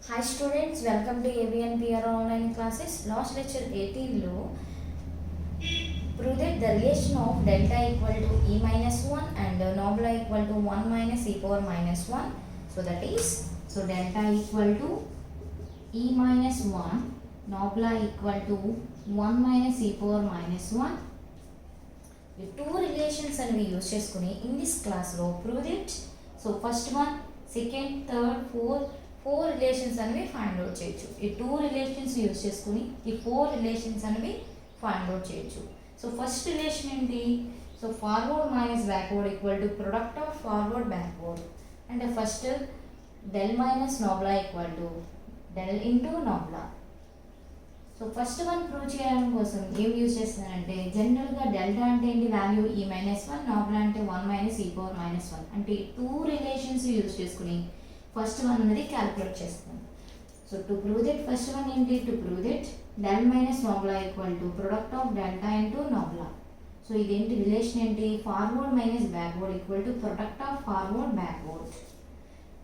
Hi students, welcome to ABN PR online classes. Last lecture 18 లో prove that the relation of delta equal to e minus 1 and nobla equal to 1 minus e power minus 1. So that is, delta equal to e minus 1, nobla equal to 1 minus e power minus 1. The two relations and we use చేసుకుని in this class లో prove it. So first one, second, third, four relations అనేవి find out చేయొచ్చు. ఈ two relations use చేసుకుని ఈ four relations అనేవి find out చేయొచ్చు. So first relation ఏంటి? So forward minus backward equal to product of forward backward. అంటే first del minus nabla equal to del into nabla. So first one prove చేయడం కోసం ఏం use చేస్తున్నానంటే, జనరల్గా delta అంటే ఏంటి వాల్యూ ఈ మైనస్ వన్, నోబ్లా అంటే 1 మైనస్ ఈ పవర్ మైనస్ 1. అంటే టూ రిలేషన్స్ యూజ్ చేసుకుని ఫస్ట్ వన్ అనేది క్యాలిక్యులేట్ చేస్తాం. So to prove that first one ఏంటి? To prove that del minus nabla equal to product of delta into nabla. So ఇదేంటి relation ఏంటి? Forward minus backward equal to product of forward backward.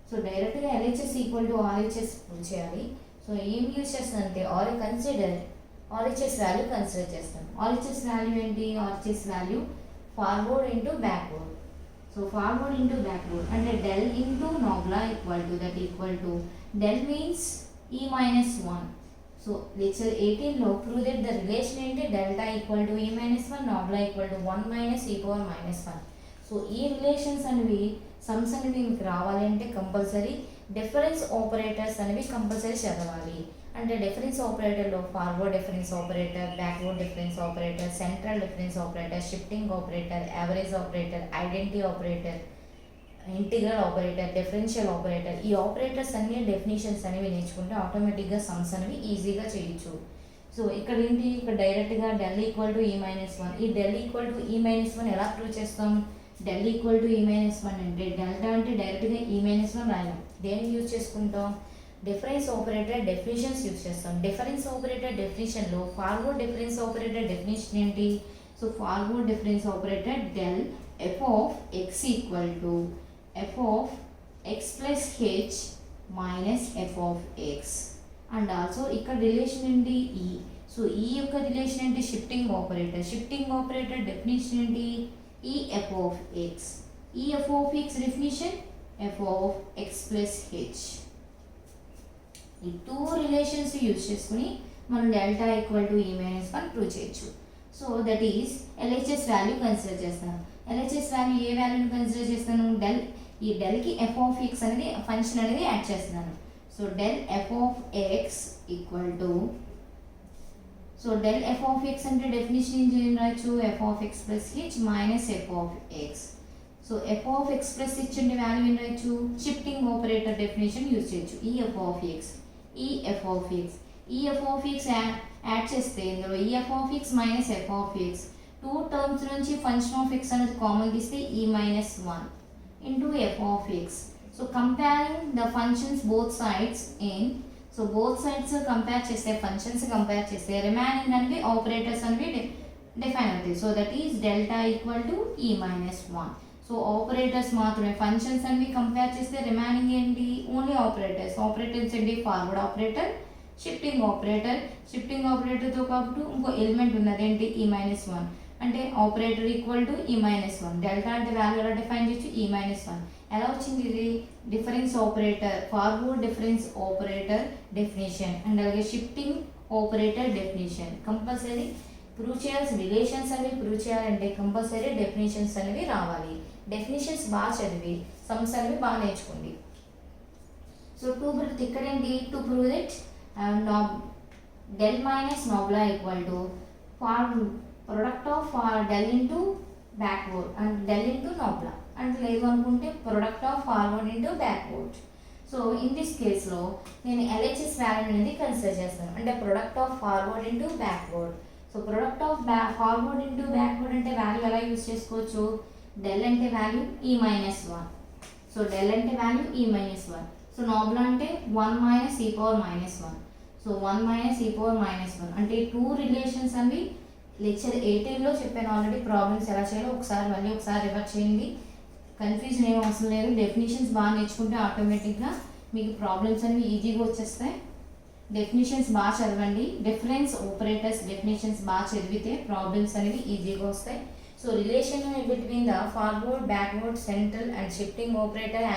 So డైరెక్ట్గా LHS equal to RHS prove చేయాలి. So ఏం use చేస్తానంటే RHS value consider చేస్తాం. RHS value ఏంటి? RHS value forward into backward. So forward into backward and del into nobla equal to del means e minus 1. So lecture 18 లో prove that the relation ఏంటి? delta equal to e minus 1, nobla equal to 1 minus e power minus 1. So ఈ relations అనేవి sums అనేవి మీకు రావాలి అంటే compulsory difference operators అనేవి compulsory చదవాలి. అంటే డిఫరెన్స్ ఆపరేటర్లో forward difference operator, backward difference operator, central difference operator, shifting operator, average operator, identity operator, integral operator, differential operator, ఈ ఆపరేటర్స్ అన్ని డెఫినేషన్స్ అనేవి నేర్చుకుంటే ఆటోమేటిక్గా సమ్స్ అనేవి ఈజీగా చేయొచ్చు. సో ఇక్కడ ఏంటి? ఇక్కడ డైరెక్ట్గా del equal to E minus 1. ఈ del equal to E minus 1 ఎలా ప్రూవ్ చేస్తాం? Del equal to E minus 1 అంటే డెల్టా అంటే డైరెక్ట్గా ఈ మైనస్ 1 రాయాలి. దేన్ని యూజ్ చేసుకుంటాం? డిఫరెన్స్ ఆపరేటర్ డెఫినేషన్స్ యూజ్ చేస్తాం. డిఫరెన్స్ ఆపరేటర్ డెఫినేషన్లో ఫార్వర్డ్ డిఫరెన్స్ ఆపరేటర్ డెఫినేషన్ ఏంటి? So forward difference operator del F of X equal to F of X plus H minus F of X. And also ఇక్కడ relation ఏంటి? E. So E యొక్క relation ఏంటి? Shifting operator. Shifting operator definition ఏంటి? E F of X. E F of X definition F of X plus H. ఈ two relations use చేసుకుని మనం delta equal to E minus 1 prove చేయొచ్చు. So that is LHS value consider చేస్తాను. LHS value ఏ వాల్యూని consider చేస్తాను? Del. ఈ డెల్కి ఎఫ్ ఆఫ్ ఎక్స్ అనేది ఫంక్షన్ అనేది యాడ్ చేస్తున్నాను. So del F of X equal to, so del F of X అంటే డెఫినేషన్ ఏం రాయొచ్చు? F of X plus H minus F of X. So F of X plus H అంటే value ఏం రాయొచ్చు? Shifting operator definition use చేయొచ్చు. ఈ F of X, E F of X, E F of X add చేస్తే ఇందులో ఈ F of X minus F of X, two terms నుంచి function of X అనేది కామన్ తీస్తే ఈ minus 1 into F of X. So comparing the functions both sides in, so both sides compare చేస్తే, functions compare చేస్తే remaining అనేవి operators అనేవి define అవుతాయి. So that is delta equal to E minus 1. So operators మాత్రమే, functions అనేవి compare చేస్తే remaining ఏంటి? Only operators. Operators ఏంటి? Forward operator, shifting operator. Shifting ఆపరేటర్తో పాటు ఇంకో ఎలిమెంట్ ఉన్నది ఏంటి? E minus 1. అంటే operator equal to E minus 1. Delta అంటే వాల్యూ ఎలా డిఫైన్ చేయొచ్చు? E minus 1. ఎలా వచ్చింది ఇది? Difference operator, forward difference operator definition and అలాగే shifting operator definition. Compulsory prove చేయాల్సిన రిలేషన్స్ అనేవి ప్రూవ్ చేయాలంటే కంపల్సరీ డెఫినేషన్స్ అనేవి రావాలి. డెఫినేషన్స్ బాగా చదివి సమ్స్ అనేవి బాగా నేర్చుకోండి. సో ఇక్కడ ఏంటి? To prove that del minus nabla equal to product of del into backward and del into nabla. అంటే లేదు అనుకుంటే product of forward into backward. So in this కేస్లో నేను ఎల్హెచ్ఎస్ వాల్యూ అనేది కన్సిడర్ చేస్తాను. అంటే product of forward into backward. So product of forward into backward అంటే value ఎలా యూజ్ చేసుకోవచ్చు? డెల్ అంటే value E minus 1. So del అంటే వాల్యూ ఈ మైనస్ 1. సో నోబ్లా అంటే 1 minus E power minus 1. So 1 minus E power minus 1 అంటే two relations అవి lecture 18లో చెప్పాను already. Problems ఎలా చేయాలో మళ్ళీ ఒకసారి రివర్స్ చేయండి. కన్ఫ్యూజన్ ఏం అవసరం లేదు. డెఫినేషన్స్ బాగా నేర్చుకుంటే ఆటోమేటిక్గా మీకు ప్రాబ్లమ్స్ అనేవి ఈజీగా వచ్చేస్తాయి. డెఫినేషన్స్ బాగా చదవండి. డిఫరెన్స్ ఆపరేటర్స్ డెఫినేషన్స్ బాగా చదివితే ప్రాబ్లమ్స్ అనేవి ఈజీగా వస్తాయి. So relation between the forward, backward, central and shifting operator,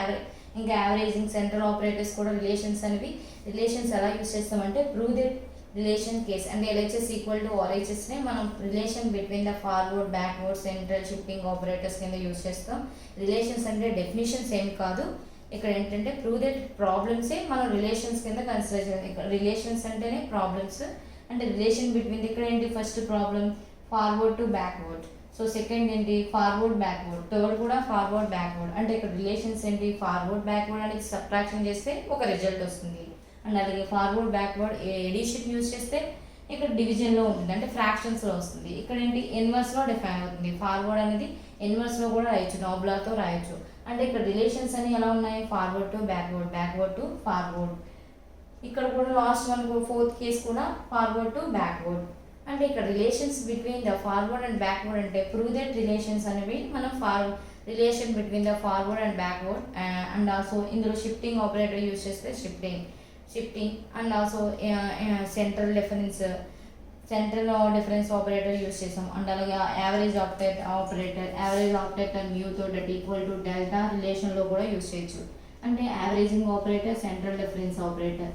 ఇంకా యావరేజింగ్, సెంట్రల్ ఆపరేటర్స్ కూడా రిలేషన్స్ ఎలా యూస్ చేస్తామంటే ప్రూవ్ దట్ రిలేషన్ కేస్ అంటే LHS ఈక్వల్ టు RHSనే మనం relation between the forward, backward, central, shifting operators కింద యూస్ చేస్తాం. Relations అంటే definitions ఏమి కాదు. ఇక్కడ ఏంటంటే ప్రూవ్ దట్ ప్రాబ్లమ్సే మనం రిలేషన్స్ కింద కన్సిడర్ చేయాలి. ఇక్కడ రిలేషన్స్ అంటేనే ప్రాబ్లమ్స్ అంటే రిలేషన్ బిట్వీన్. ఇక్కడ ఏంటి first problem forward to backward. So second ఏంటి ఫార్వర్డ్ బ్యాక్వర్డ్. థర్డ్ కూడా ఫార్వర్డ్ బ్యాక్వర్డ్. అంటే ఇక్కడ రిలేషన్స్ ఏంటి ఫార్వర్డ్ బ్యాక్వర్డ్ అనేది సబ్ట్రాక్షన్ చేస్తే ఒక రిజల్ట్ వస్తుంది. అండ్ అలాగే ఫార్వర్డ్ బ్యాక్వర్డ్ ఎడిషన్ యూజ్ చేస్తే ఇక్కడ డివిజన్లో ఉంటుంది అంటే ఫ్రాక్షన్స్లో వస్తుంది. ఇక్కడ ఏంటి ఇన్వర్స్లో డిఫైన్ అవుతుంది. ఫార్వర్డ్ అనేది ఇన్వర్స్లో కూడా రాయొచ్చు, నాబ్లాతో రాయొచ్చు. అంటే ఇక్కడ రిలేషన్స్ అని ఎలా ఉన్నాయి forward to backward, backward to forward. ఇక్కడ కూడా లాస్ట్ వన్ ఫోర్త్ కేస్ కూడా ఫార్వర్డ్ టు బ్యాక్వర్డ్. అంటే ఇక్కడ relations between the forward and backward అంటే ప్రూవ్ దట్ రిలేషన్స్ అనేవి మనం relation between the forward and backward. And also ఇందులో షిఫ్టింగ్ ఆపరేటర్ యూజ్ చేస్తే shifting and also central difference operator use చేసాం. And అలాగే average operator మ్యూతో డట్ ఈక్వల్ టు డెల్టా రిలేషన్లో కూడా యూజ్ చేయొచ్చు. అంటే averaging operator, central difference operator.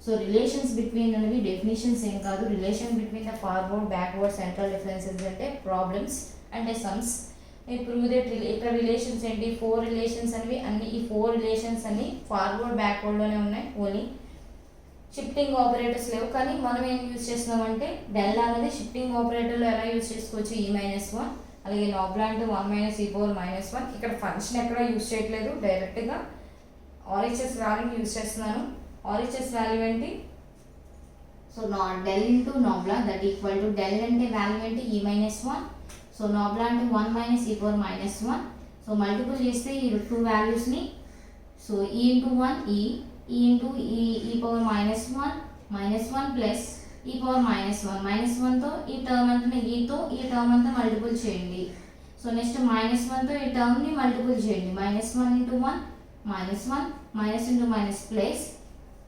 So relations between అనేవి డెఫినేషన్స్ ఏం కాదు. Relation between the forward, backward, central differences అంటే ప్రాబ్లమ్స్ అంటే సమ్స్. ప్రూవ్ దట్ ఇక్కడ రిలేషన్స్ ఏంటి 4 రిలేషన్స్ అనేవి అన్ని ఈ 4 రిలేషన్స్ అన్ని ఫార్వర్డ్, బ్యాక్వర్డ్లోనే ఉన్నాయి. ఓన్లీ షిఫ్టింగ్ ఆపరేటర్స్ లేవు. కానీ మనం ఏం యూజ్ చేస్తున్నామంటే డెల్ అనేది షిఫ్టింగ్ ఆపరేటర్లో ఎలా యూజ్ చేసుకోవచ్చు E-1. అలాగే నాబ్లా అంటే 1 - e⁻−1. ఇక్కడ ఫంక్షన్ ఎక్కడ యూజ్ చేయట్లేదు, డైరెక్ట్గా RHS వాల్యూని యూజ్ చేస్తున్నాను. RHS వాల్యూ ఏంటి so del into nabla that equal to del అంటే వాల్యూ ఏంటి E-1. సో నాబ్లా అంటే 1 - e⁻−1. సో మల్టిపుల్ చేస్తే ఈ 2 వాల్యూస్ని so E into 1 E into e⁻−1 -1 plus e⁻−1 -1తో ఈ టర్మ్ అంటే ఈతో ఈ టర్మ్ అంతా మల్టిపుల్ చేయండి. సో నెక్స్ట్ -1తో ఈ టర్మ్ని మల్టిపుల్ చేయండి. -1 into 1 -1 minus into minus plus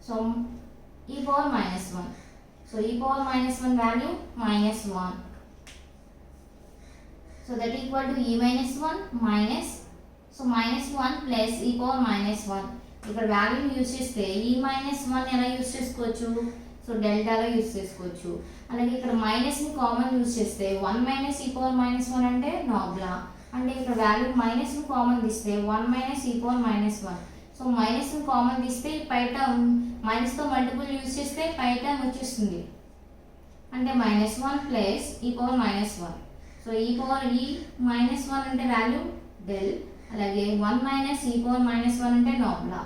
so e⁻−1. So e⁻−1 value -1. So that equal to e⁻1 minus so -1 plus e⁻−1. ఇక్కడ వాల్యూని యూజ్ చేస్తే e-1 ఎలా యూజ్ చేసుకోవచ్చు సో డెల్టాలో యూజ్ చేసుకోవచ్చు. అలాగే ఇక్కడ మైనస్ని కామన్ యూజ్ చేస్తే 1 - e⁻−1 అంటే నాబ్లా. అంటే ఇక్కడ వాల్యూ మైనస్ని కామన్ తీస్తే 1 - e⁻−1. సో మైనస్ని కామన్ తీస్తే పై టర్మ్ మైనస్తో మల్టిపుల్ యూజ్ చేస్తే పై టర్మ్ వచ్చేస్తుంది అంటే -1 ప్లస్ e⁻−1. సో e⁻−1 అంటే వాల్యూ డెల్. అలాగే 1 - e⁻−1 అంటే నాబ్లా.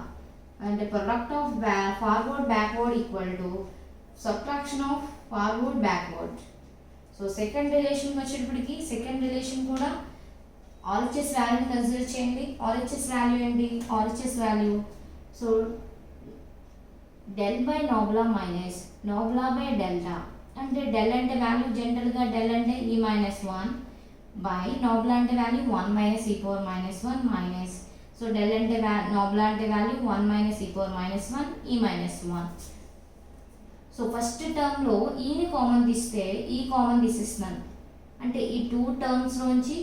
అంటే product of forward backward equal to subtraction of forward backward. So second రిలేషన్కి వచ్చేటప్పటికి సెకండ్ రిలేషన్ కూడా RHS వాల్యూని కన్సిడర్ చేయండి. RHS వాల్యూ ఏంటి RHS value so del by nabla minus nabla by delta. అంటే డెల్ అంటే వాల్యూ జనరల్గా డెల్ అంటే e-1 బై నాబ్లా అంటే value 1 - e⁻−1 minus so del అంటే నాబ్లా అంటే value 1 - e⁻−1 e-1. So first టర్మ్లో ఈని కామన్ తీస్తే ఈ కామన్ తీసేస్తున్నాను అంటే ఈ 2 టర్మ్స్లోంచి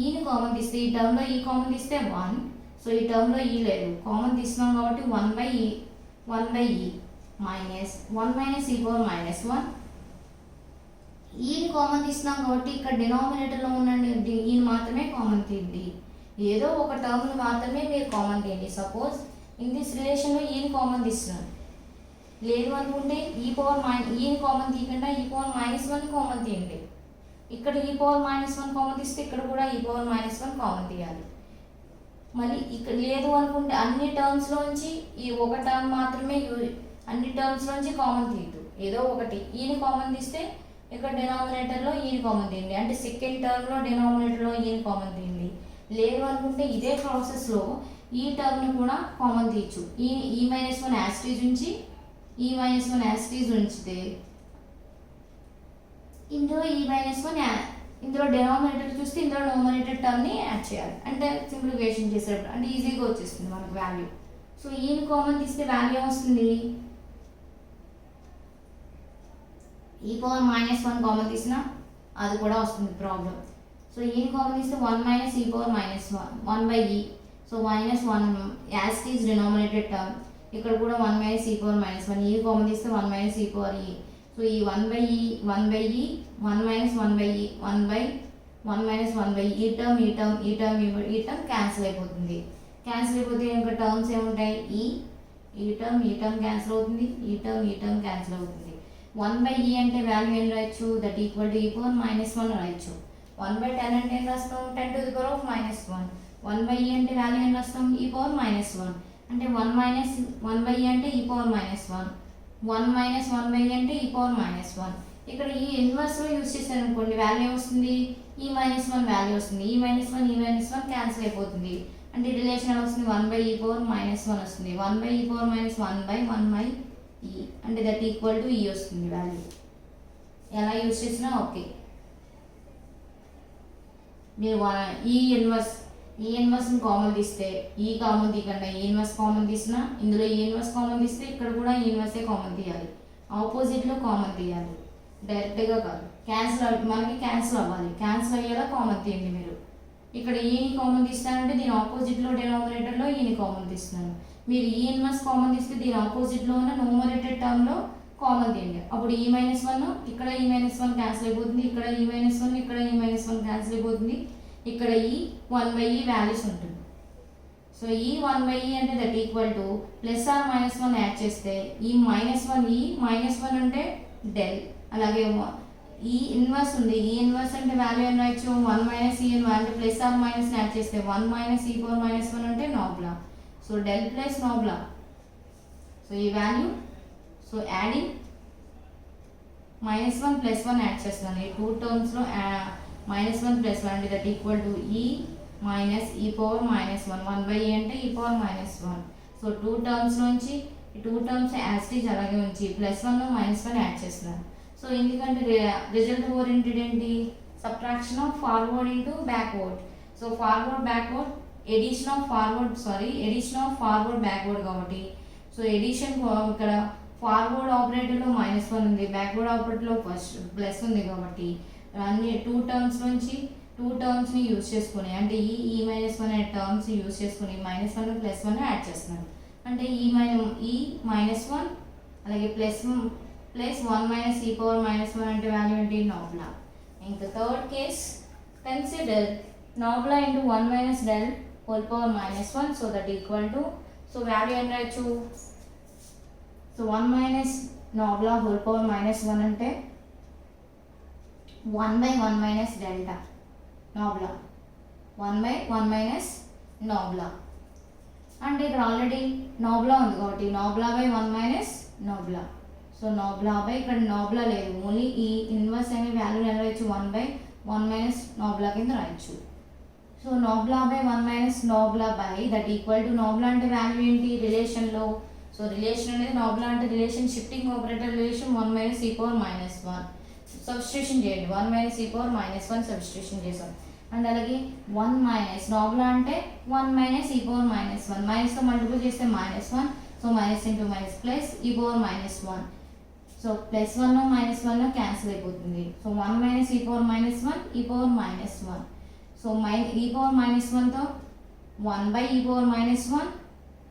ఈని కామన్ తీస్తే ఈ టర్మ్లో ఈ కామన్ తీస్తే 1. సో ఈ టర్మ్లో ఈ లేదు కామన్ తీస్తున్నాం కాబట్టి 1/e మైనస్ 1 - e⁻−1. ఈని కామన్ తీస్తున్నాం కాబట్టి ఇక్కడ డినామినేటర్లో ఉండండి ఈని మాత్రమే కామన్ తీయండి. ఏదో ఒక టర్మ్ని మాత్రమే మీరు కామన్ తీయండి. సపోజ్ ఇన్ దిస్ రిలేషన్లో ఈని కామన్ తీస్తున్నాను లేదు అనుకుంటే ఈని కామన్ తీయకుండా e⁻−1 కామన్ తీయండి. ఇక్కడ e⁻−1 కామన్ తీస్తే ఇక్కడ కూడా e⁻−1 కామన్ తీయాలి. మళ్ళీ ఇక్కడ లేదు అనుకుంటే అన్ని టర్మ్స్లోంచి ఈ ఒక టర్మ్ మాత్రమే అన్ని టర్మ్స్లోంచి కామన్ తీయద్దు. ఏదో ఒకటి ఈని కామన్ తీస్తే ఇక్కడ డినామినేటర్లో ఈని కామన్ తీయండి. అంటే సెకండ్ టర్మ్లో డినామినేటర్లో ఈని కామన్ తీయండి. లేదు అనుకుంటే ఇదే ప్రాసెస్లో ఈ టర్మ్ని కూడా కామన్ తీయచ్చు. e-1 యాస్టీజ్ ఉంచి e-1 యాస్టీజ్ ఉంచితే ఇందులో e-1 ఇందులో డినామినేటర్ చూస్తే ఇందులో న్యూమరేటర్ టర్మ్ని యాడ్ చేయాలి. అంటే సింప్లిఫికేషన్ చేసేటప్పుడు అంటే ఈజీగా వచ్చేస్తుంది మనకు వాల్యూ. సో ఈని కామన్ తీస్తే వాల్యూ ఏమొస్తుంది, e పవర్ మైనస్ 1 కామన్ తీసినా అది కూడా వస్తుంది ప్రాబ్లం. సో ఈని కామన్ తీస్తే 1 minus e power minus 1 by E. So minus 1 as it is denominated term, ఇక్కడ కూడా 1 మైనస్ e పవర్ మైనస్ 1, ఈ కామన్ తీస్తే 1 మైనస్ e పవర్ ఈ. సో ఈ 1 బై ఈ 1 బై ఈ 1 మైనస్ 1 బై ఈ 1 బై 1 మైనస్ 1 బై ఈ టర్మ్ ఈ టర్మ్ ఈ టర్మ్ ఈ టర్మ్ క్యాన్సిల్ అయిపోతుంది. క్యాన్సిల్ అయిపోతే ఇంకా టర్మ్స్ ఏముంటాయి, ఈ టర్మ్ క్యాన్సిల్ అవుతుంది, ఈ టర్మ్ క్యాన్సిల్ అవుతుంది. 1 బై ఈ అంటే వాల్యూ ఏం రాయొచ్చు, దట్ ఈక్వల్ టు ఈ పవర్ మైనస్ 1 రాయొచ్చు. 1 బై 10 అంటే ఏం రాస్తాం, 10 to the power of minus 1. 1 by E అంటే వాల్యూ ఏం రాస్తాం, ఈ పవర్ మైనస్ 1 అంటే 1 మైనస్ 1 బై ఈ అంటే ఈ power minus 1. 1 minus 1 by E అంటే ఈ పవర్ మైనస్ 1. ఇక్కడ ఈ ఇన్వర్స్లో యూస్ చేశాను అనుకోండి, వాల్యూ ఏమొస్తుంది, ఈ మైనస్ 1 వాల్యూ వస్తుంది. ఈ మైనస్ 1 క్యాన్సిల్ అయిపోతుంది. అంటే రిలేషన్ వస్తుంది 1 బై ఈ పవర్ మైనస్ 1 వస్తుంది. 1 by E power minus 1 by 1 by E అంటే దట్ ఈక్వల్ టు ఈ వస్తుంది వాల్యూ. ఎలా యూస్ చేసినా ఓకే. మీరు ఈ ఇన్వర్స్ని కామన్ తీస్తే ఈ కామన్ తీయకుండా ఈ ఇన్వర్స్ కామన్ తీసినా, ఇందులో ఈ ఇన్వర్స్ కామన్ తీస్తే ఇక్కడ కూడా ఈ ఇన్వర్సే కామన్ తీయాలి. ఆపోజిట్లో కామన్ తీయాలి, డైరెక్ట్గా కాదు. మనకి క్యాన్సిల్ అవ్వాలి, క్యాన్సిల్ అయ్యేలా కామన్ తీయండి మీరు. ఇక్కడ ఈని కామన్ తీస్తానంటే దీని ఆపోజిట్లో డినామినేటర్లో ఈని కామన్ తీస్తున్నాను. మీరు ఈ ఇన్వర్స్ కామన్ తీస్తే దీని ఆపోజిట్లో ఉన్న న్యూమరేటర్ టర్మ్లో కామన్ తీయండి. అప్పుడు ఈ మైనస్ 1 ఇక్కడ ఈ మైనస్ 1 క్యాన్సిల్ అయిపోతుంది, ఇక్కడ ఈ మైనస్ 1 ఇక్కడ ఈ మైనస్ 1 క్యాన్సిల్ అయిపోతుంది, ఇక్కడ ఈ 1 బై ఈ వాల్యూస్ ఉంటుంది. సో ఈ 1 బై ఈ అంటే that equal to plus or minus 1 add చేస్తే ఈ మైనస్ 1 అంటే డెల్. అలాగే ఈ ఇన్వర్స్ ఉంది, ఈ ఇన్వర్స్ అంటే వాల్యూ ఏం రాయొచ్చు, 1 మైనస్ ఈ అంటే ప్లస్ ఆర్ మైనస్ యాడ్ చేస్తే 1 మైనస్ ఈ పవర్ మైనస్ 1 అంటే nabla. So del plus nabla. So ఈ value, so adding minus 1 plus 1 add చేస్తున్నాను. ఈ 2 టర్మ్స్లో మైనస్ 1 ప్లస్ 1 అంటే that equal to E minus E power minus 1. 1 by E అంటే ఈ power minus 1. So 2 terms నుంచి 2 terms as it is అలాగే ఉంచి ప్లస్ 1 మైనస్ 1 యాడ్ చేస్తున్నాను. సో ఎందుకంటే రిజల్ట్ ఓరియంటెడ్ ఏంటి, subtraction of forward into backward. So forward backward addition of forward backward కాబట్టి, so addition ఇక్కడ ఫార్వర్డ్ ఆపరేటర్లో మైనస్ 1 ఉంది, బ్యాక్వర్డ్ ఆపరేటర్లో ఫస్ట్ ప్లస్ ఉంది కాబట్టి అన్ని 2 టర్మ్స్ నుంచి 2 టర్మ్స్ని యూజ్ చేసుకుని అంటే ఈ మైనస్ 1 అనే టర్మ్స్ యూజ్ చేసుకుని మైనస్ 1 ప్లస్ 1 యాడ్ చేస్తున్నాను. అంటే ఈ మైనస్ 1 అలాగే plus 1 minus E power minus 1 అంటే వాల్యూ ఏంటి, నాబ్లా. ఇంకా third case, consider nabla into 1 minus del whole power minus 1. So that equal to, so value ఏం రాయొచ్చు, so 1 minus nabla whole power minus 1 అంటే 1 by 1 minus delta nabla, 1 by 1 minus nabla. అంటే ఇక్కడ already nabla ఉంది కాబట్టి nabla by 1 minus nabla. So nabla by, ఇక్కడ nabla లేదు, only ఈ ఇన్వర్స్ అనే వాల్యూ ఎలా రాయొచ్చు, 1 బై 1 మైనస్ నాబ్లా కింద రాయొచ్చు. So nabla by 1 minus nabla by that equal to, nabla అంటే వాల్యూ ఏంటి రిలేషన్లో. సో రిలేషన్ అనేది నాబ్లా అంటే relation shifting operator relation 1 minus E power minus 1 substitution చేయండి. 1 minus E power minus 1 substitution చేసాం. And అలాగే 1 మైనస్ నాబ్లా అంటే 1 minus E power minus 1, మైనస్తో మల్టిపుల్ చేస్తే minus 1. So minus into minus plus E power minus 1. So plus 1 minus 1 cancel అయిపోతుంది. So 1 minus E power minus 1 E power minus 1. So E power minus 1తో 1 by E power minus 1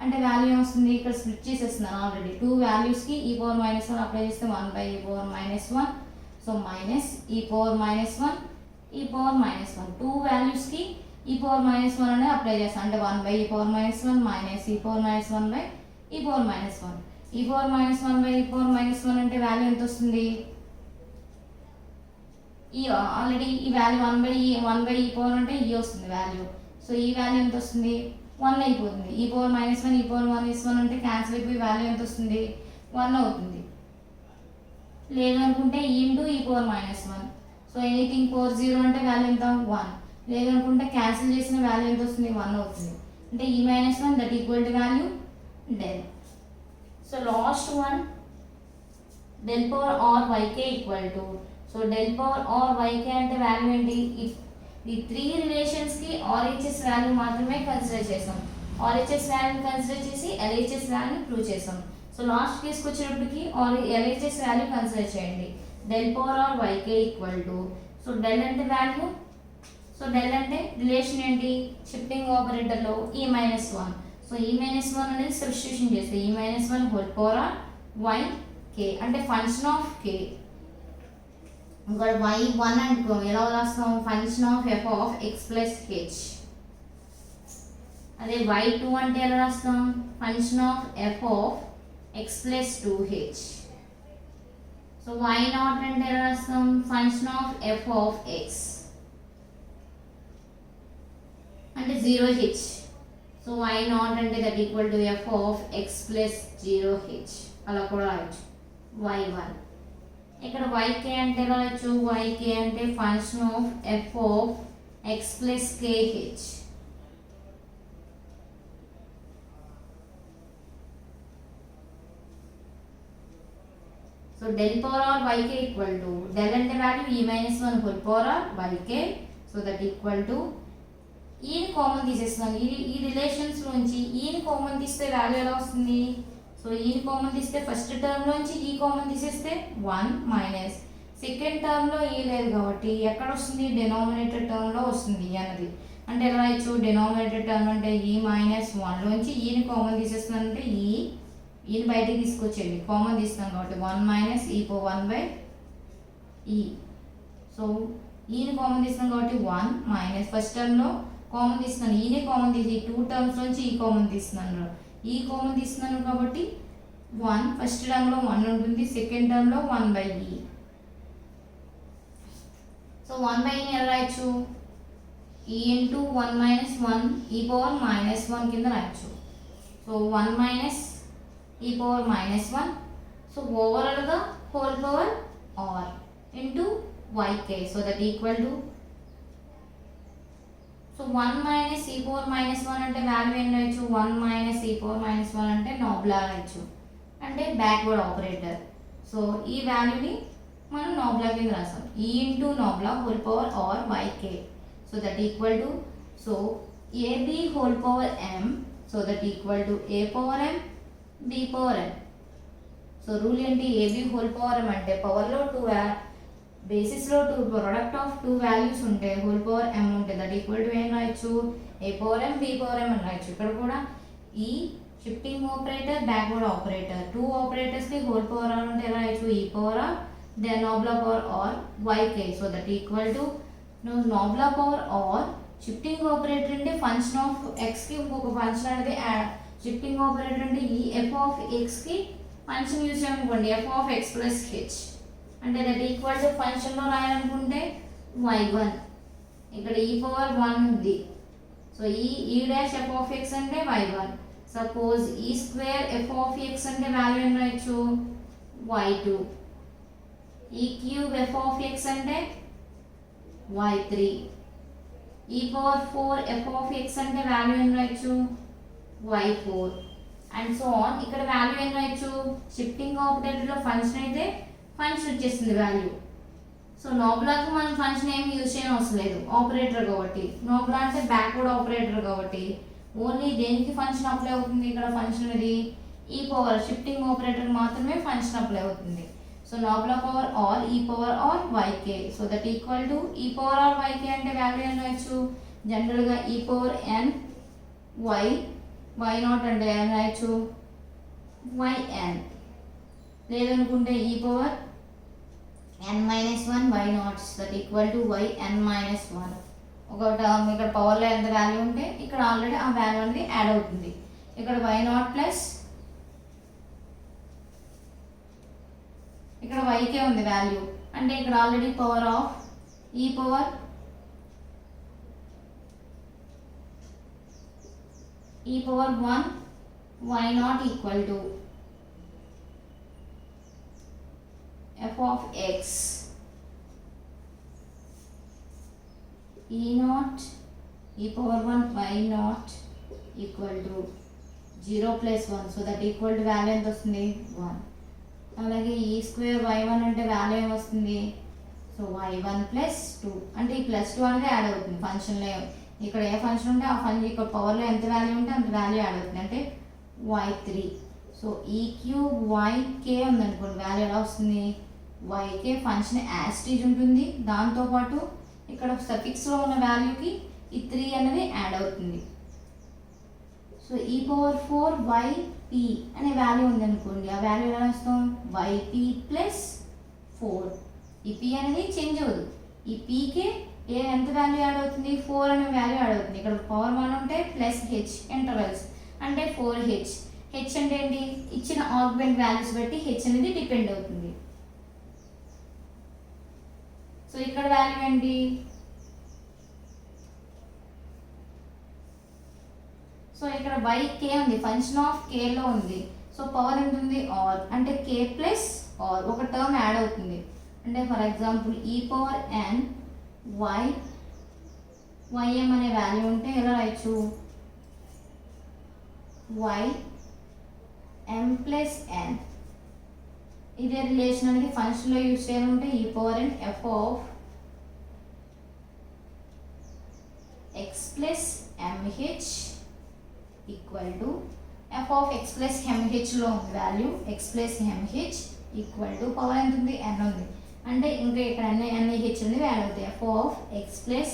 అంటే value వస్తుంది, ఇక్కడ split చేసేస్తున్నాను already. 2 వాల్యూస్కి ఈ power minus 1 apply చేస్తే 1 by E power minus 1. So minus E power minus 1 E power minus 1, 2 వాల్యూస్కి ఈ power minus 1 అనేది apply చేస్తాను. అంటే 1 by E power minus 1 minus E power minus 1 by E power minus 1. E power minus 1 by E power minus 1 అంటే value ఎంత వస్తుంది, ఈ already ఈ value 1 by E power అంటే ఈ వస్తుంది వాల్యూ. సో ఈ వాల్యూ ఎంత వస్తుంది, 1 అయిపోతుంది. ఈ power minus 1 E power minus 1 అంటే క్యాన్సిల్ అయిపోయి వాల్యూ ఎంత వస్తుంది, 1 అవుతుంది. లేదనుకుంటే ఈ ఇంటూ ఈ power minus 1. So anything power 0 అంటే వాల్యూ ఎంత, 1. లేదనుకుంటే క్యాన్సిల్ చేసిన వాల్యూ ఎంత వస్తుంది, 1 అవుతుంది. అంటే E minus 1 that equal to value del. So last one del power R Y K equal to, so del power R Y K అంటే వాల్యూ ఏంటి, ఈ 3 రిలేషన్స్కి ఆర్హెచ్ఎస్ వాల్యూ మాత్రమే కన్సిడర్ చేసాం. RHS వాల్యూని కన్సిడర్ చేసి LHS వాల్యూని ప్రూవ్ చేసాం. సో లాస్ట్ కేసుకి వచ్చేటప్పటికి LHS వాల్యూ కన్సిడర్ చేయండి. Del power are YK equal to, so del అంటే వాల్యూ, సో డెల్ అంటే రిలేషన్ ఏంటి, షిఫ్టింగ్ ఆపరేటర్లో E-1. సో E-1 అనేది సబ్స్టిట్యూషన్ చేస్తే E-1 whole power are YK అంటే ఫంక్షన్ ఆఫ్ K. ఇక్కడ y1 అనుకో ఎలా రాస్తాం, function of f of x plus h. అదే y2 అంటే ఎలా రాస్తాం, function of f of x plus 2h. So y0 అంటే ఎలా రాస్తాం, function of f of x అంటే 0h. సో y0 అంటే that equal to f of x plus 0h అలా కూడా రాయొచ్చు. y1 ఇక్కడ yk అంటే ఎలా రాయొచ్చు, yk అంటే function of f of x plus kh. So del power are yk equal to, del అంటే value E-1 whole power are yk. So that equal to ఈని కామన్ తీసేస్తున్నాను. ఈ రిలేషన్స్ నుంచి ఈని కామన్ తీస్తే వాల్యూ ఎలా వస్తుంది, సో ఈని కామన్ తీస్తే first term లోంచి ఈ కామన్ తీసేస్తే 1 మైనస్ సెకండ్ టర్మ్ లో ఈ లేదు కాబట్టి ఎక్కడ వస్తుంది, డినామినేటర్ టర్మ్ లో వస్తుంది అన్నది. అంటే ఎలా రాయొచ్చు, డినామినేటర్ టర్మ్ అంటే E-1 లోంచి ఈని కామన్ తీసేస్తున్నానంటే ఈని బయటకి తీసుకొచ్చేయండి, కామన్ తీస్తాం కాబట్టి 1 మైనస్ e/e. సో ఈని కామన్ తీస్తాం కాబట్టి 1 మైనస్ ఫస్ట్ టర్మ్ లో కామన్ తీస్తున్నాను, ఈనే కామన్ తీసి 2 టర్మ్స్ నుంచి ఈ కామన్ తీస్తున్నాను, ఈ కామన్ తీస్తున్నాను కాబట్టి 1 ఫస్ట్ టర్మ్ లో 1 ఉంటుంది, సెకండ్ టర్మ్ లో 1/e. సో 1/e ఎలా రాయొచ్చు, e ఇంటూ 1 మైనస్ 1 e/-1 కింద రాయొచ్చు. So 1 minus e/-1. So overall గా whole power r into yk. So that equal to, so 1 minus e/-1 అంటే వాల్యూ ఏం రాయొచ్చు, 1 మైనస్ e/-1 అంటే నాబ్లా రాయొచ్చు, అంటే బ్యాక్వర్డ్ ఆపరేటర్. సో ఈ వాల్యూని మనం నాబ్లా కింద రాస్తాం, e into nabla whole power are yk. So that equal to, so ab whole power m. So that equal to a power m b power m. So rule ఏంటి, ab whole power m అంటే పవర్లో 2 basis లో 2 product of 2 values ఉంటే whole power m ఉంటే that equal to ఏం రాయొచ్చు, a power m b power m అని రాయొచ్చు. ఇక్కడ కూడా ఈ shifting operator backward operator 2 operators కి హోల్ పవర్ r ఉంటే రాయొచ్చు e power r then nabla power r yk. So that equal to, nabla power r shifting operator అంటే function of x కి ఇంకొక ఫంక్షన్ అనేది షిఫ్టింగ్ ఆపరేటర్ అంటే ఈ f of x కి ఫంక్షన్ యూజ్ చేయమనుకోండి f of x plus h అంటే that equal to function లో రాయాలనుకుంటే y1 ఇక్కడ e/1 ఉంది. సో ఈ డాష్ f ఆఫ్ x అంటే y1. సపోజ్ ఈ స్క్వేర్ f ఆఫ్ x అంటే వాల్యూ ఏం రాయొచ్చు, y2. ఈ క్యూబ్ f ఆఫ్ x అంటే y3. e/4 f of x అంటే వాల్యూ ఏం రాయొచ్చు, y4 అండ్ సో ఆన్. ఇక్కడ వాల్యూ ఏం రాయొచ్చు, షిఫ్టింగ్ ఆపరేటర్ లో ఫంక్షన్ అయితే ఫంక్షన్ వచ్చేస్తుంది వాల్యూ. సో నాబ్లాకి మనం ఫంక్షన్ ఏమి యూజ్ చేయడం అవసరం లేదు, ఆపరేటర్ కాబట్టి. నాబ్లా అంటే బ్యాక్వర్డ్ ఆపరేటర్ కాబట్టి ఓన్లీ దేనికి ఫంక్షన్ అప్లై అవుతుంది, ఇక్కడ ఫంక్షన్ అనేది ఈ పవర్ షిఫ్టింగ్ ఆపరేటర్ మాత్రమే ఫంక్షన్ అప్లై అవుతుంది. So nabla power R e power are yk. So that equal to e power are yk అంటే వాల్యూ ఏం రాయొచ్చు, జనరల్గా e పవర్ n y0 అంటే ఏం రాయొచ్చు yn, లేదనుకుంటే e power n-1 y0 that equal to yn-1. ఒక టర్మ్ ఇక్కడ పవర్లో ఎంత వాల్యూ ఉంటే ఇక్కడ ఆల్రెడీ ఆ వాల్యూ అనేది యాడ్ అవుతుంది. ఇక్కడ y0 ప్లస్ ఇక్కడ yk ఉంది వాల్యూ, అంటే ఇక్కడ already power of e power e/1 y0 equal to f of x e0 e/1 y0 equal to 0 plus 1. So that equal to value ఎంత వస్తుంది, 1. అలాగే ఈ స్క్వేర్ y1 అంటే వాల్యూ ఏమొస్తుంది, సో y1 ప్లస్ 2 అంటే ఈ ప్లస్ 2 అనేది యాడ్ అవుతుంది ఫంక్షన్లో. ఇక్కడ ఏ ఫంక్షన్ ఉంటే ఆ ఫంక్షన్ ఇక్కడ పవర్లో ఎంత వాల్యూ ఉంటే అంత వాల్యూ యాడ్ అవుతుంది, అంటే y3. సో ఈ క్యూబ్ yk ఉందనుకోండి, వాల్యూ ఎలా వస్తుంది, yk ఫంక్షన్ యాస్టీజ్ ఉంటుంది, దాంతోపాటు ఇక్కడ సఫిక్స్లో ఉన్న వాల్యూకి ఈ 3 అనేది యాడ్ అవుతుంది. సో e⁴yp అనే వాల్యూ ఉందనుకోండి, ఆ వాల్యూ ఎలా వస్తాం, yp ప్లస్ 4. ఈ p అనేది చేంజ్ అవ్వదు, ఈ pకే ఎంత వాల్యూ యాడ్ అవుతుంది, 4 అనే వాల్యూ యాడ్ అవుతుంది. ఇక్కడ పవర్ 1 ఉంటే ప్లస్ h ఇంటర్వల్స్ అంటే 4h. h అంటే ఏంటి, ఇచ్చిన ఆర్గ్మెంట్ వాల్యూస్ బట్టి h అనేది డిపెండ్ అవుతుంది. సో ఇక్కడ వాల్యూ ఏంటి, సో ఇక్కడ yk ఉంది, ఫంక్షన్ ఆఫ్ k లో ఉంది. సో పవర్ ఎంత ఉంది, ఆర్ అంటే k ప్లస్ ఆర్ ఒక టర్మ్ యాడ్ అవుతుంది. అంటే ఫర్ ఎగ్జాంపుల్ e⁴n ym అనే వాల్యూ ఉంటే ఎలా రాయొచ్చు, ym ప్లస్ n. ఇదే రిలేషన్ అనేది ఫంక్షన్లో యూజ్ చేయాలంటే e⁴n f of x plus mh equal to f of x plus mhలో ఉంది value x plus mh equal to power ఎంత ఉంది, n ఉంది, అంటే ఇంకా ఇక్కడ nih అనేది యాడ్ అవుతాయి. f ఆఫ్ x ప్లస్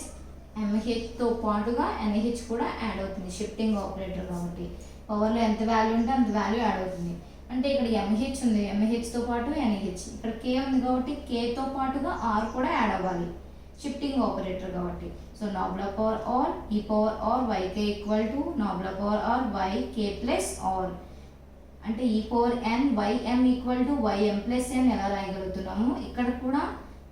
mhతో పాటుగా nih కూడా యాడ్ అవుతుంది, షిఫ్టింగ్ ఆపరేటర్ కాబట్టి పవర్లో ఎంత వాల్యూ ఉంటే అంత వాల్యూ యాడ్ అవుతుంది. అంటే ఇక్కడ mh ఉంది, mhతో పాటు nih, ఇక్కడ k ఉంది కాబట్టి kతో పాటుగా r కూడా యాడ్ అవ్వాలి, షిఫ్టింగ్ ఆపరేటర్ కాబట్టి. So nabla power R E power are yk equal to nabla power are yk plus R, అంటే e⁴n ym equal to ym plus n ఎలా రాయగలుగుతున్నాము, ఇక్కడ కూడా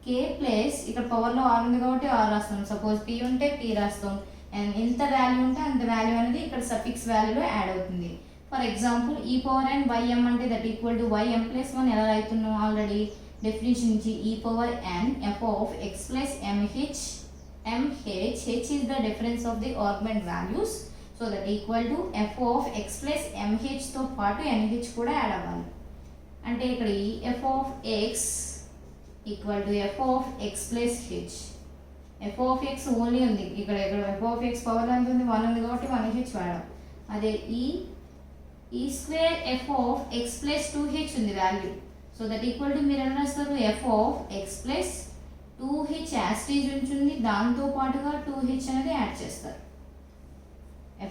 k ప్లస్ ఇక్కడ పవర్లో r ఉంది కాబట్టి r రాస్తాం, సపోజ్ p ఉంటే p రాస్తాం, అండ్ ఎంత వాల్యూ ఉంటే అంత వాల్యూ అనేది ఇక్కడ సఫిక్స్ వాల్యూలో యాడ్ అవుతుంది. ఫర్ ఎగ్జాంపుల్ e⁴n ym అంటే that equal to ym plus 1 ఎలా రాస్తున్నాం, ఆల్రెడీ డెఫినేషన్ నుంచి e⁴n f of x plus mh h is the difference of the augment values, so that equal to f of x plus mh తో పాటు nh కూడా add అవ్వాలి. అంటే ఇక్కడ ఈ f of x equal to f of x plus h, f of x only ఉంది, ఇక్కడ f of x power ఎంత ఉంది, 1 ఉంది కాబట్టి 1h వాడాం. అదే ఈ square f of x plus 2h ఉంది value, so that equal to మీరు ఎలా రాస్తారు, f of x plus 2h యాస్టీజ్ ఉంటుంది, దాంతో పాటుగా 2h అనేది యాడ్ చేస్తారు,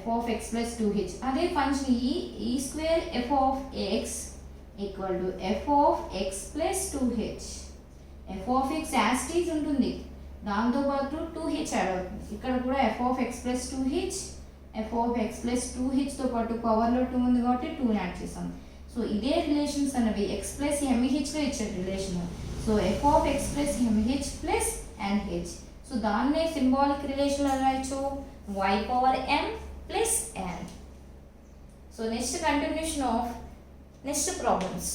f of x plus 2h. అదే ఫంక్షన్ ఈ square f of x equal to f of x plus 2h, f of x యాస్టీజ్ ఉంటుంది, దాంతో పాటు 2h యాడ్ అవుతుంది. ఇక్కడ కూడా f of x plus 2h, f of x plus 2hతో పాటు పవర్లో 2 ఉంది కాబట్టి 2 యాడ్ చేస్తాం. సో ఇదే రిలేషన్స్ అనేవి x ప్లస్ mhలో ఇచ్చే relation. So f of x plus mh plus nh. So దాన్నే సింబాలిక్ రిలేషన్ ఎలా రాయొచ్చు, y power m plus n. So next continuation of next problems.